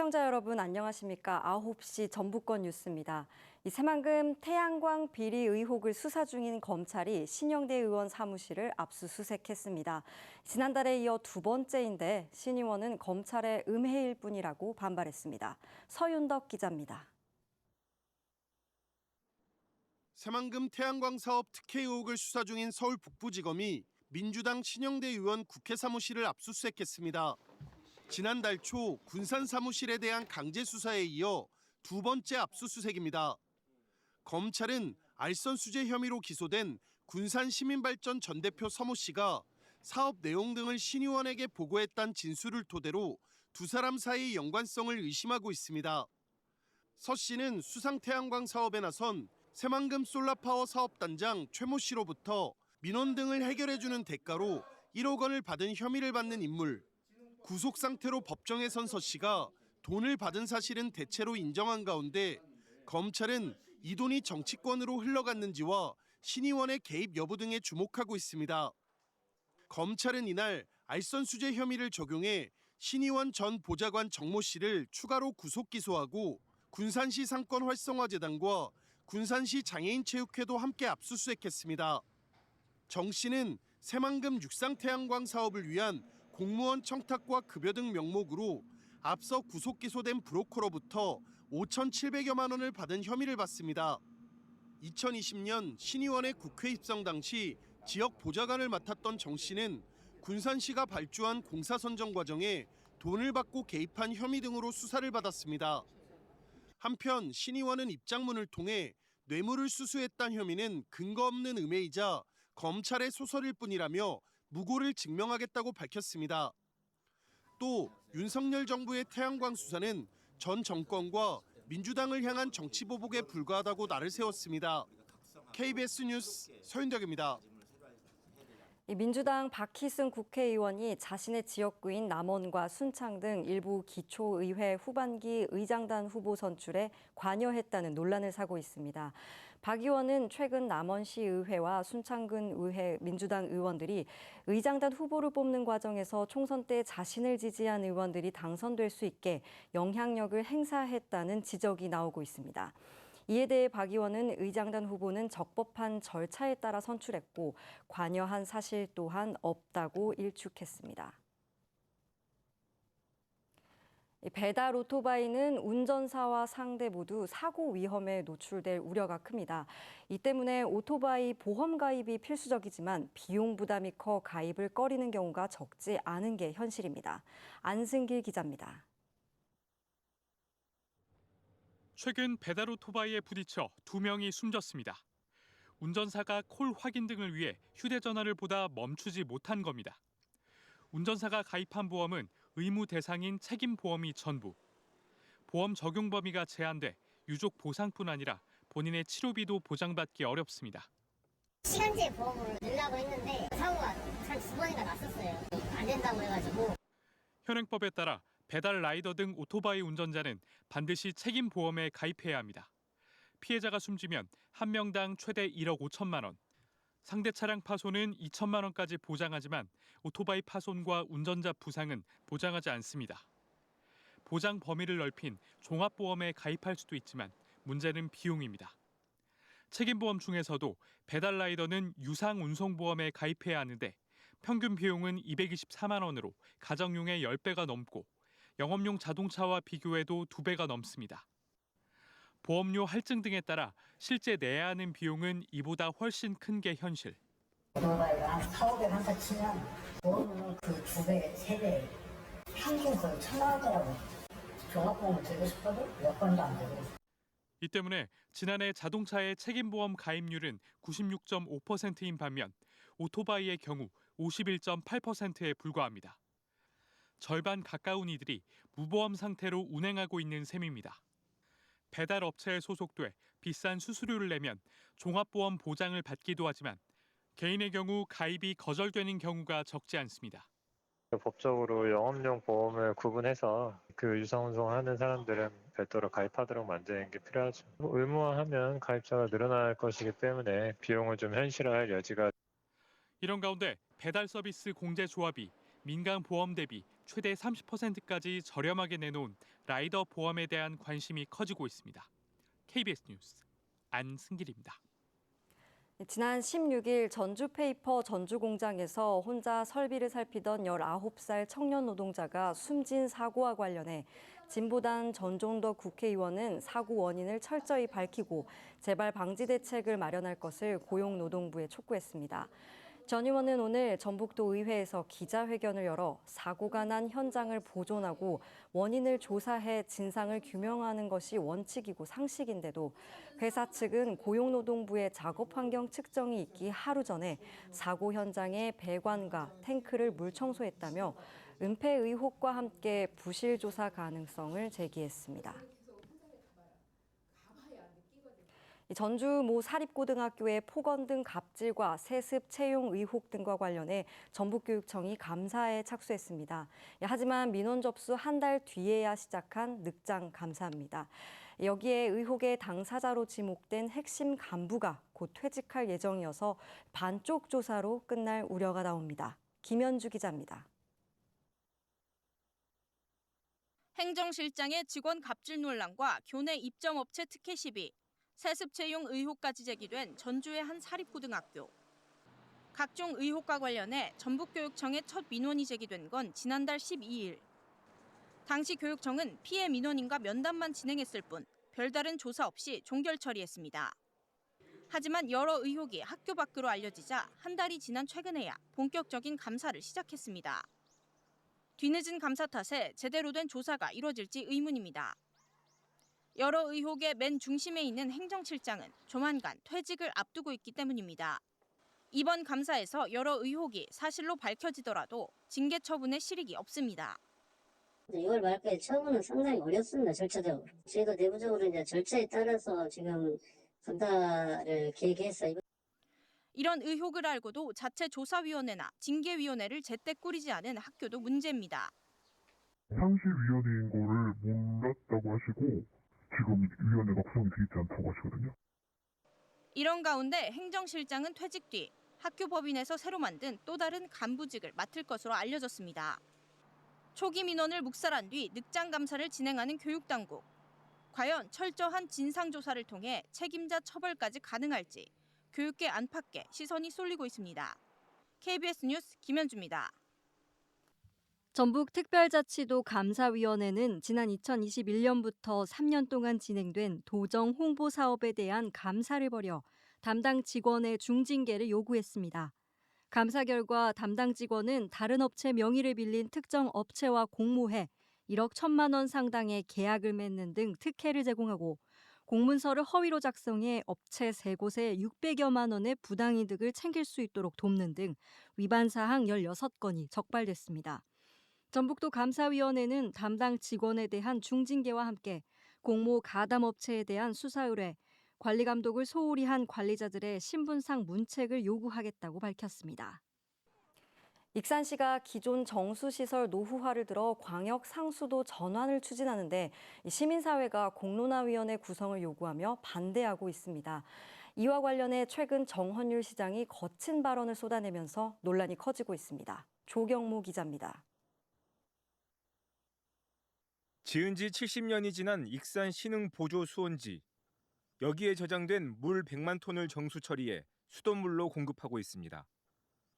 시청자 여러분 안녕하십니까? 9시 전북권 뉴스입니다. 이 새만금 태양광 비리 의혹을 수사 중인 검찰이 신영대 의원 사무실을 압수수색했습니다. 지난달에 이어 두 번째인데 신 의원은 검찰의 음해일 뿐이라고 반발했습니다. 서윤덕 기자입니다. 새만금 태양광 사업 특혜 의혹을 수사 중인 서울 북부지검이 민주당 신영대 의원 국회 사무실을 압수수색했습니다. 지난달 초 군산 사무실에 대한 강제 수사에 이어 두 번째 압수수색입니다. 검찰은 알선수재 혐의로 기소된 군산 시민발전 전 대표 서모 씨가 사업 내용 등을 신 의원에게 보고했다는 진술을 토대로 두 사람 사이의 연관성을 의심하고 있습니다. 서 씨는 수상 태양광 사업에 나선 새만금 솔라파워 사업단장 최모 씨로부터 민원 등을 해결해주는 대가로 1억 원을 받은 혐의를 받는 인물. 구속 상태로 법정에 선 서 씨가 돈을 받은 사실은 대체로 인정한 가운데 검찰은 이 돈이 정치권으로 흘러갔는지와 신 의원의 개입 여부 등에 주목하고 있습니다. 검찰은 이날 알선수재 혐의를 적용해 신 의원 전 보좌관 정모 씨를 추가로 구속 기소하고 군산시 상권활성화재단과 군산시 장애인체육회도 함께 압수수색했습니다. 정 씨는 새만금 육상태양광 사업을 위한 공무원 청탁과 급여 등 명목으로 앞서 구속 기소된 브로커로부터 5,700여만 원을 받은 혐의를 받습니다. 2020년 신 의원의 국회 입성 당시 지역 보좌관을 맡았던 정 씨는 군산시가 발주한 공사 선정 과정에 돈을 받고 개입한 혐의 등으로 수사를 받았습니다. 한편 신 의원은 입장문을 통해 뇌물을 수수했다는 혐의는 근거 없는 음해이자 검찰의 소설일 뿐이라며 무고를 증명하겠다고 밝혔습니다. 또 윤석열 정부의 태양광 수사는 전 정권과 민주당을 향한 정치 보복에 불과하다고 날을 세웠습니다. KBS 뉴스 서윤덕입니다. 민주당 박희승 국회의원이 자신의 지역구인 남원과 순창 등 일부 기초의회 후반기 의장단 후보 선출에 관여했다는 논란을 사고 있습니다. 박 의원은 최근 남원시의회와 순창군 의회 민주당 의원들이 의장단 후보를 뽑는 과정에서 총선 때 자신을 지지한 의원들이 당선될 수 있게 영향력을 행사했다는 지적이 나오고 있습니다. 이에 대해 박 의원은 의장단 후보는 적법한 절차에 따라 선출했고 관여한 사실 또한 없다고 일축했습니다. 배달 오토바이는 운전사와 상대 모두 사고 위험에 노출될 우려가 큽니다. 이 때문에 오토바이 보험 가입이 필수적이지만 비용 부담이 커 가입을 꺼리는 경우가 적지 않은 게 현실입니다. 안승길 기자입니다. 최근 배달 오토바이에 부딪혀 2명이 숨졌습니다. 운전사가 콜 확인 등을 위해 휴대전화를 보다 멈추지 못한 겁니다. 운전사가 가입한 보험은 의무 대상인 책임보험이 전부. 보험 적용 범위가 제한돼 유족 보상뿐 아니라 본인의 치료비도 보장받기 어렵습니다. 시간제 보험을 내려고 했는데 사고가 한 2번이나 났었어요. 안 된다고 해가지고. 현행법에 따라 배달 라이더 등 오토바이 운전자는 반드시 책임보험에 가입해야 합니다. 피해자가 숨지면 한 명당 최대 1억 5천만 원, 상대 차량 파손은 2천만 원까지 보장하지만 오토바이 파손과 운전자 부상은 보장하지 않습니다. 보장 범위를 넓힌 종합보험에 가입할 수도 있지만 문제는 비용입니다. 책임보험 중에서도 배달 라이더는 유상운송보험에 가입해야 하는데 평균 비용은 224만 원으로 가정용의 10배가 넘고 영업용 자동차와 비교해도 2배가 넘습니다. 보험료 할증 등에 따라 실제 내야 하는 비용은 이보다 훨씬 큰 게 현실. 오토바이가 한 4, 500 한타 치면 보험료는 그 2배, 3배, 평균 거의 1,000만 원대라고. 종합보험을 들고 싶어도 여건도 안 되고. 이 때문에 지난해 자동차의 책임보험 가입률은 96.5%인 반면 오토바이의 경우 51.8%에 불과합니다. 절반 가까운 이들이 무보험 상태로 운행하고 있는 셈입니다. 배달 업체에 소속돼 비싼 수수료를 내면 종합보험 보장을 받기도 하지만 개인의 경우 가입이 거절되는 경우가 적지 않습니다. 법적으로 영업용 보험을 구분해서 그 유상운송하는 사람들은 별도로 가입하도록 만드는 게 필요하죠. 의무화하면 가입자가 늘어날 것이기 때문에 비용을 좀 현실화할 여지가. 이런 가운데 배달 서비스 공제조합이 민간 보험 대비 최대 30%까지 저렴하게 내놓은 라이더 보험에 대한 관심이 커지고 있습니다. KBS 뉴스 안승길입니다. 지난 16일 전주페이퍼 전주공장에서 혼자 설비를 살피던 19살 청년 노동자가 숨진 사고와 관련해 진보당 전종덕 국회의원은 사고 원인을 철저히 밝히고 재발 방지 대책을 마련할 것을 고용노동부에 촉구했습니다. 전 의원은 오늘 전북도 의회에서 기자회견을 열어 사고가 난 현장을 보존하고 원인을 조사해 진상을 규명하는 것이 원칙이고 상식인데도 회사 측은 고용노동부의 작업 환경 측정이 있기 하루 전에 사고 현장의 배관과 탱크를 물 청소했다며 은폐 의혹과 함께 부실 조사 가능성을 제기했습니다. 전주 모 사립고등학교의 폭언 등 갑질과 세습 채용 의혹 등과 관련해 전북교육청이 감사에 착수했습니다. 하지만 민원 접수 한 달 뒤에야 시작한 늑장 감사입니다. 여기에 의혹의 당사자로 지목된 핵심 간부가 곧 퇴직할 예정이어서 반쪽 조사로 끝날 우려가 나옵니다. 김현주 기자입니다. 행정실장의 직원 갑질 논란과 교내 입점업체 특혜 시비, 세습 채용 의혹까지 제기된 전주의 한 사립고등학교. 각종 의혹과 관련해 전북교육청에 첫 민원이 제기된 건 지난달 12일. 당시 교육청은 피해 민원인과 면담만 진행했을 뿐 별다른 조사 없이 종결 처리했습니다. 하지만 여러 의혹이 학교 밖으로 알려지자 한 달이 지난 최근에야 본격적인 감사를 시작했습니다. 뒤늦은 감사 탓에 제대로 된 조사가 이뤄질지 의문입니다. 여러 의혹의 맨 중심에 있는 행정실장은 조만간 퇴직을 앞두고 있기 때문입니다. 이번 감사에서 여러 의혹이 사실로 밝혀지더라도 징계 처분의 실익이 없습니다. 6월 말까지 처분은 상당히 어렵습니다. 절차적으로. 저희도 내부적으로 이제 절차에 따라서 지금 감사를 계획해서 이런 의혹을 알고도 자체 조사위원회나 징계위원회를 제때 꾸리지 않은 학교도 문제입니다. 상시위원회인 거를 몰랐다고 하시고 지금 위원회가 구성이 되어 있지 않다고 하시거든요. 이런 가운데 행정실장은 퇴직 뒤 학교 법인에서 새로 만든 또 다른 간부직을 맡을 것으로 알려졌습니다. 초기 민원을 묵살한 뒤 늑장 감사를 진행하는 교육당국. 과연 철저한 진상조사를 통해 책임자 처벌까지 가능할지 교육계 안팎에 시선이 쏠리고 있습니다. KBS 뉴스 김현주입니다. 전북특별자치도 감사위원회는 지난 2021년부터 3년 동안 진행된 도정 홍보 사업에 대한 감사를 벌여 담당 직원의 중징계를 요구했습니다. 감사 결과 담당 직원은 다른 업체 명의를 빌린 특정 업체와 공모해 1억 1천만 원 상당의 계약을 맺는 등 특혜를 제공하고 공문서를 허위로 작성해 업체 3곳에 600여만 원의 부당이득을 챙길 수 있도록 돕는 등 위반 사항 16건이 적발됐습니다. 전북도 감사위원회는 담당 직원에 대한 중징계와 함께 공모 가담업체에 대한 수사 의뢰, 관리 감독을 소홀히 한 관리자들의 신분상 문책을 요구하겠다고 밝혔습니다. 익산시가 기존 정수시설 노후화를 들어 광역 상수도 전환을 추진하는데 시민사회가 공론화위원회 구성을 요구하며 반대하고 있습니다. 이와 관련해 최근 정헌율 시장이 거친 발언을 쏟아내면서 논란이 커지고 있습니다. 조경모 기자입니다. 지은 지 70년이 지난 익산 신흥 보조 수온지. 여기에 저장된 물 100만 톤을 정수 처리해 수돗물로 공급하고 있습니다.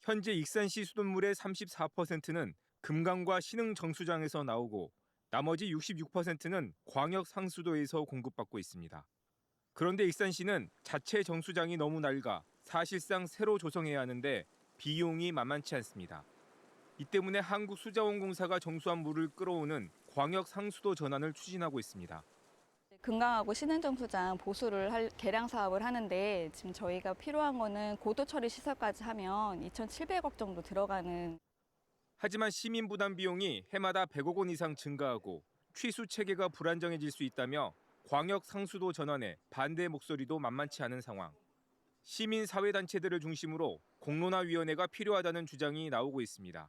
현재 익산시 수돗물의 34%는 금강과 신흥 정수장에서 나오고 나머지 66%는 광역 상수도에서 공급받고 있습니다. 그런데 익산시는 자체 정수장이 너무 낡아 사실상 새로 조성해야 하는데 비용이 만만치 않습니다. 이 때문에 한국수자원공사가 정수한 물을 끌어오는 광역 상수도 전환을 추진하고 있습니다. 금강하고 신흥정수장 보수를 할 개량 사업을 하는데 지금 저희가 필요한 거는 고도 처리 시설까지 하면 2,700억 정도 들어가는. 하지만 시민 부담 비용이 해마다 100억 원 이상 증가하고 취수 체계가 불안정해질 수 있다며 광역 상수도 전환에 반대 목소리도 만만치 않은 상황. 시민 사회단체들을 중심으로 공론화위원회가 필요하다는 주장이 나오고 있습니다.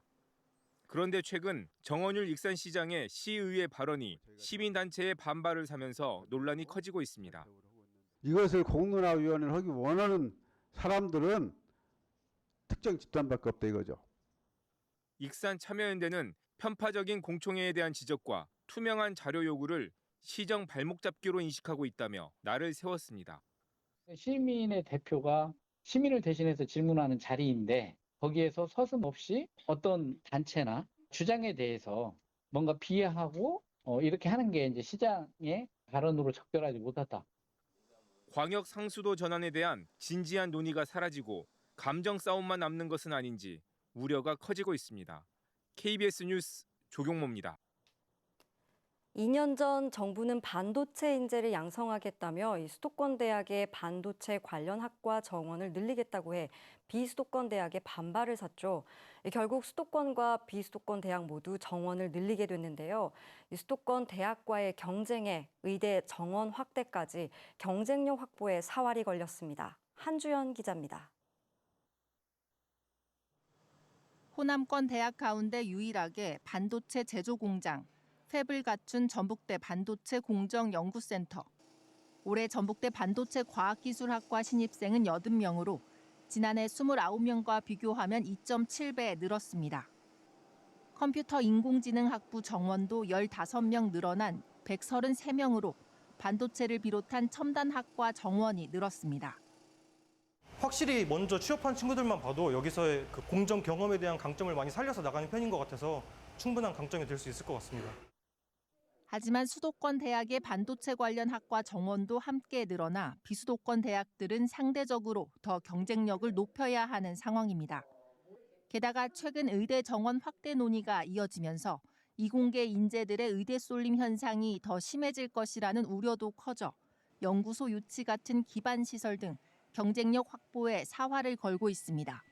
그런데 최근 정헌율 익산시장의 시의회 발언이 시민단체의 반발을 사면서 논란이 커지고 있습니다. 이것을 공론화위원회를 하기 원하는 사람들은 특정 집단밖에 없다 이거죠. 익산 참여연대는 편파적인 공청회에 대한 지적과 투명한 자료 요구를 시정 발목 잡기로 인식하고 있다며 날을 세웠습니다. 시민의 대표가 시민을 대신해서 질문하는 자리인데 거기에서 서슴없이 어떤 단체나 주장에 대해서 뭔가 비하하고 이렇게 하는 게 이제 시장의 발언으로 적절하지 못하다. 광역 상수도 전환에 대한 진지한 논의가 사라지고 감정 싸움만 남는 것은 아닌지 우려가 커지고 있습니다. KBS 뉴스 조경모입니다. 2년 전 정부는 반도체 인재를 양성하겠다며 수도권 대학의 반도체 관련 학과 정원을 늘리겠다고 해 비수도권 대학의 반발을 샀죠. 결국 수도권과 비수도권 대학 모두 정원을 늘리게 됐는데요. 수도권 대학과의 경쟁에 의대 정원 확대까지 경쟁력 확보에 사활이 걸렸습니다. 한주연 기자입니다. 호남권 대학 가운데 유일하게 반도체 제조 공장, 팹을 갖춘 전북대 반도체 공정연구센터. 올해 전북대 반도체 과학기술학과 신입생은 80명으로 지난해 29명과 비교하면 2.7배 늘었습니다. 컴퓨터 인공지능학부 정원도 15명 늘어난 133명으로 반도체를 비롯한 첨단학과 정원이 늘었습니다. 확실히 먼저 취업한 친구들만 봐도 여기서의 그 공정 경험에 대한 강점을 많이 살려서 나가는 편인 것 같아서 충분한 강점이 될 수 있을 것 같습니다. 하지만 수도권 대학의 반도체 관련 학과 정원도 함께 늘어나 비수도권 대학들은 상대적으로 더 경쟁력을 높여야 하는 상황입니다. 게다가 최근 의대 정원 확대 논의가 이어지면서 이공계 인재들의 의대 쏠림 현상이 더 심해질 것이라는 우려도 커져 연구소 유치 같은 기반 시설 등 경쟁력 확보에 사활을 걸고 있습니다.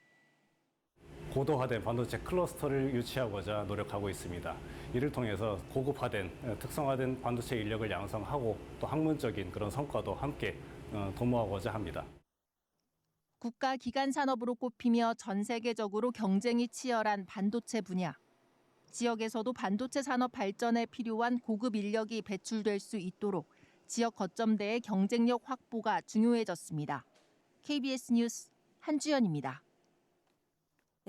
고도화된 반도체 클러스터를 유치하고자 노력하고 있습니다. 이를 통해서 고급화된 특성화된 반도체 인력을 양성하고 또 학문적인 그런 성과도 함께 도모하고자 합니다. 국가 기간 산업으로 꼽히며 전 세계적으로 경쟁이 치열한 반도체 분야. 지역에서도 반도체 산업 발전에 필요한 고급 인력이 배출될 수 있도록 지역 거점대의 경쟁력 확보가 중요해졌습니다. KBS 뉴스 한주연입니다.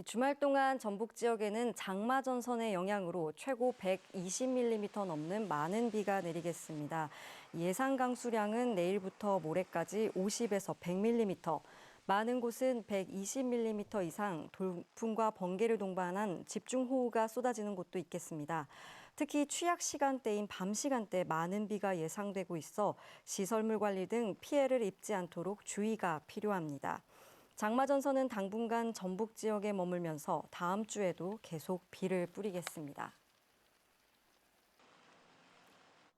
주말 동안 전북 지역에는 장마 전선의 영향으로 최고 120mm 넘는 많은 비가 내리겠습니다. 예상 강수량은 내일부터 모레까지 50에서 100mm, 많은 곳은 120mm 이상 돌풍과 번개를 동반한 집중호우가 쏟아지는 곳도 있겠습니다. 특히 취약 시간대인 밤 시간대 많은 비가 예상되고 있어 시설물 관리 등 피해를 입지 않도록 주의가 필요합니다. 장마 전선은 당분간 전북 지역에 머물면서 다음 주에도 계속 비를 뿌리겠습니다.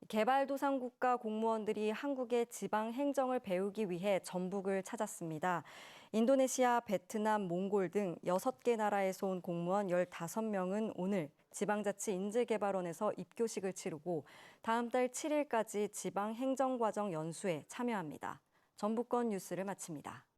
개발도상국가 공무원들이 한국의 지방 행정을 배우기 위해 전북을 찾았습니다. 인도네시아, 베트남, 몽골 등 6개 나라에서 온 공무원 15명은 오늘 지방자치인재개발원에서 입교식을 치르고 다음 달 7일까지 지방행정과정 연수에 참여합니다. 전북권 뉴스를 마칩니다.